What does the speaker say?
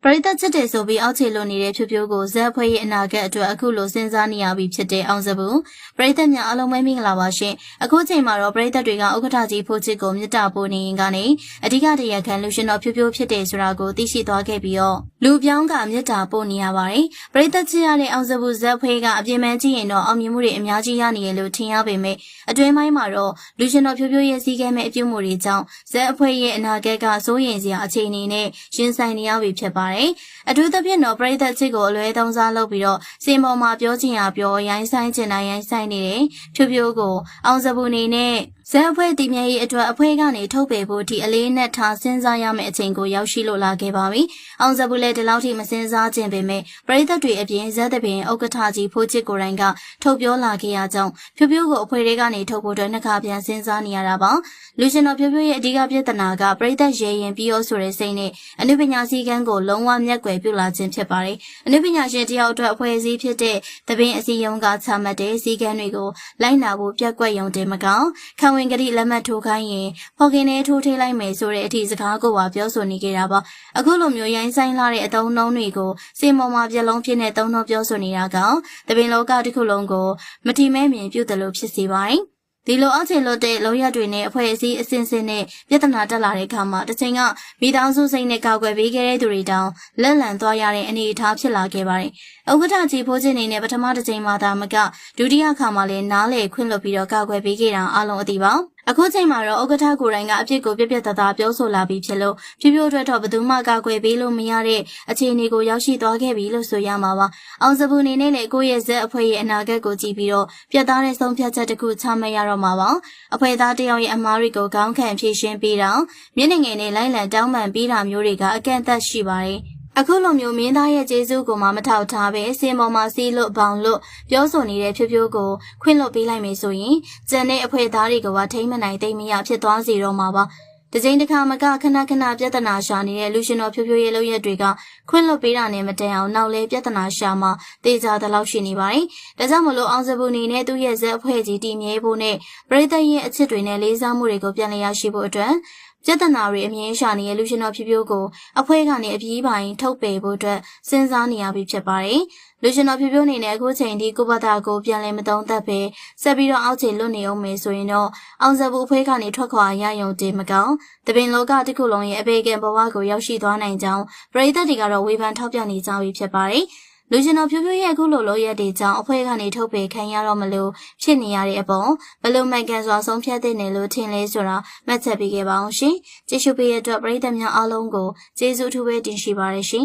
ပရိသတ်ချစ်တဲ့ဆိုပြီးအောက်ခြေလွန်နေတဲ့ဖြိုးဖြိုးကိုဇက်ဖွဲ့ရဲ့အနာဂတ်အတွက်အခုလိုစဉ်းစားနေရပြီဖြစ်တဲ့အောင်စဘူးပရိသတ်များအားလုံးပဲမင်္ဂလာပါရှင်အခုချိန်မှာတော့ပရိသတ်တွေကဥက္ကဋ္ဌကြီးဖိုးချစ်ကိုမြတ်တာပို့နေရင်ကနေအဓိကတရားခံလူရှင်တော်ဖြိုးဖြိုးဖြစ်တယ်ဆိုတာကိုသိရှိသွားခဲ့ပြီးတော့လူပြောင်းကမြတ်တာပို့နေရပါတယ်ပရိသတ်ချစ်ရတဲ့အောင်စဘူးဇက်ဖွဲ့ကအပြင်ပန်းကြည့်ရင်တော့အောင်မြင်မှုတွေအများကြီးရနေရလို့ထင်ရပေမဲ့အတွင်းပိုင်းမှာတော့လူရှင်တော်ဖြိုးဖြိုးရဲ့စီးကဲမဲ့အပြုမှုတွေကြောင့်ဇက်အဖွဲ့ရဲ့အနာဂတ်ကစိုးရိမ်စရာအခြေအနေနဲ့ရင်ဆိုင်နေရပြီဖြစ်ပါတယ်အထူးသဖြင့်တော့ပရိသတ်ချစ်ကိုအလွဲသုံးစားလုပ်ပြီးတော့စင်ပေါ်မှာပြောချင်ရပြောရိုင်းဆိုင်ချင်တိုင်းရိုင်းဆိုင်နေတယ်ဖြိုးဖြိုးကိုအောင်စဘူးနေနဲ့ဇက်အဖွဲ့တည်မြဲရေးအတွက်အဖွဲ့ကနေထုတ်ပေဖို့ဒီအလေးနဲ့ထားစဉ်းစားရမယ့်အချိန်ကိုရောက်ရှိလို့လာခဲ့ပါပြီအောင်စဘူးလည်းဒီလောက်ထိမစဉ်းစားခြင်းပေမဲ့ပရိသတ်တွေအပြင်ဇက်တပင်ဥက္ကဋ္ဌကြီးဖိုးချစ်ကိုယ်တိုင်ကထုတ်ပြောလာခဲ့ရကြောင်းဖြိုးဖြိုးကိုအဖွဲ့တွေကနေထုတ်ဖို့အတွက်နှစ်ခါပြန်စဉ်းစားနေရတာပါလူရှင်တော်ဖြိုးဖြိုးရဲ့အဓိကပြဿနာကပရိသတ်ရဲရင်ပြီးရောဆိုတဲ့စိတ်နဲ့အနုပညာစည်းကမ်းကိုလုံးဝမျက်ကွယ်ပြုလာခြင်းဖြစ်ပါတယ်အနုပညာရှင်တယောက်အတွက်အဖွဲ့အစည်းဖြစ်တဲ့တပင်အစည်းအရုံးကချမှတ်တဲ့စည်းကမ်းတွေကိုလိုက်နာဖို့ပြက်ကွက်ရုံတင်မကောင်းခံဝင်ကတိလက်မှတ်ထိုးခိုင်းရင်ဖော်ကင်နဲ့ထိုးထိလိုက်မယ်ဆိုတဲ့အထိစကားကိုပါပြောဆိုနေကြတာပါအခုလိုမျိုးရိုင်းဆိုင်လာတဲ့အသုံးနှုန်းတွေကိုစေမော်မှာပြက်လုံးဖြစ်နေသုံးနှုန်းပြောဆိုနေတာကတပင်လောကတစ်ခုလုံးကိုမထီမဲ့မြင်ပြုတယ်လို့ဖြစ်စေပါတယ်ဒီလိုအောက်ခြေလွတ်တဲ့လောရက်တွေနဲ့အဖွဲ့အစည်းအစဉ်စဉ်နဲ့ပြဿနာတက်လာတဲ့အခါမှာတစ်ချိန်ကမိသားစုစိတ်နဲ့ကာကွယ်ပေးခဲ့တဲ့သူတွေတောင်လက်လံသွားရတဲ့အနေအထားဖြစ်လာခဲ့ပါတယ်။ဥက္ကဋ္ဌကြီးဖိုးချစ်နေနဲ့ပထမတစ်ချိန်မှသာမကဒုတိယခါမှလည်းနားလေခွင့်လွှတ်ပြီးတော့ကာကွယ်ပေးခဲ့တာအားလုံးအသိပါ။အခုချိန်မှာတော့ဥက္ကဋ္ဌကိုယ်တိုင်ကအပြစ်ကိုပြက်ပြက်သားသားပြောဆိုလာပြီးဖြစ်လို့ဖြိုးဖြိုးအတွက်တော့ဘယ်သူမှကာကွယ်ပေးလို့မရတဲ့အခြေအနေကိုရောက်ရှိသွားခဲ့ပြီလို့ဆိုရမှာပါ။အောင်စဘူးနေနဲ့လည်းကိုယ့်ရဲ့ဇက်အဖွဲ့ရဲ့အနာဂတ်ကိုကြည့်ပြီးတော့ပြတ်သားတဲ့ဆုံးဖြတ်ချက်တစ်ခုချမှတ်ရတော့မှာပါ။အဖွဲ့သားတယောက်ရဲ့အမားတွေကိုခေါင်းခံဖြည့်ရှင်းပေးတာမျက်နှာငယ်နဲ့လိုက်လံတောင်းပန်ပေးတာမျိုးတွေကအကန့်အသတ်ရှိပါတယ်။အခုလိုမျိုးမင်းသားရဲ့ကျေးဇူးကိုမှမထောက်ထားပဲစင်ပေါ်မှာစီးလွတ်ဘောင်လွတ်ပြောဆိုနေတဲ့ဖြိုးဖြိုးကိုခွင့်လွှတ်ပေးလိုက်မယ်ဆိုရင်ကျန်တဲ့အဖွဲ့သားတွေကထိမ့်မနိုင်သိမ့်မရဖြစ်သွားစေတော့မှာပါတကြိမ်တစ်ခါမကခဏခဏပြဿနာရှာနေတဲ့လူရှင်တော်ဖြိုးဖြိုးရဲ့လုပ်ရက်တွေကခွင့်လွှတ်ပေးတာနဲ့မတန်အောင်နောက်လဲပြဿနာရှာမှတေချာတဲ့လောက်ရှိနေပါတယ်။ဒါကြောင့်မလို့အောင်စဘူးနေနဲ့သူ့ရဲ့ဇက်အဖွဲ့ကြီးတည်မြဲဖို့နဲ့ပရိသတ်ရဲ့အချစ်တွေနဲ့လေးစားမှုတွေကိုပြန်လည်ရရှိဖို့အတွက်ပြဿနာတွေအမြင်ရှာနေတဲ့လူရှင်တော်ဖြိုးဖြိုးကိုအဖွဲ့ကနေအပြီးပိုင်းထုတ်ပယ်ဖို့အတွက်စဉ်းစားနေရပြီဖြစ်ပါတယ်။လူရှင်တော်ဖြိုးဖြိုးနေနဲ့အခုချိန်ထိကိုယ့်ဘာသာကိုပြန်လည်မသုံးသပ်ပဲဆက်ပြီးတော့အောက်ခြေလွတ်နေအောင်မယ်ဆိုရင်တော့အောင်စဘူးအဖွဲ့ကနေထွက်ခွာရရုံတည်းမကောင်းတပင်လောကတစ်ခုလုံးရဲ့အပေကံဘဝကိုရောက်ရှိသွားနိုင်ကြောင်းပရိသတ်တွေကတော့ဝေဖန်ထောက်ပြနေကြပြီဖြစ်ပါတယ်။လူရှင်တော်ဖြိုးဖြိုးရဲ့အခုလိုလိုရက်တွေကြောင့်အဖွဲ့ကနေထုတ်ပယ်ခံရတော့မလို့ဖြစ်နေရတဲ့အပေါ်ဘလို့မိုက်ကန်စွာဆုံးဖြတ်တဲ့နယ်လို့ထင်လဲဆိုတာမှတ်ချက်ပေးခဲ့ပါအောင်ရှင်။ကျေးဇူးပေးတဲ့အတွက်ပရိသတ်များအားလုံးကိုကျေးဇူးအထူးပဲတင်ရှိပါတယ်ရှင်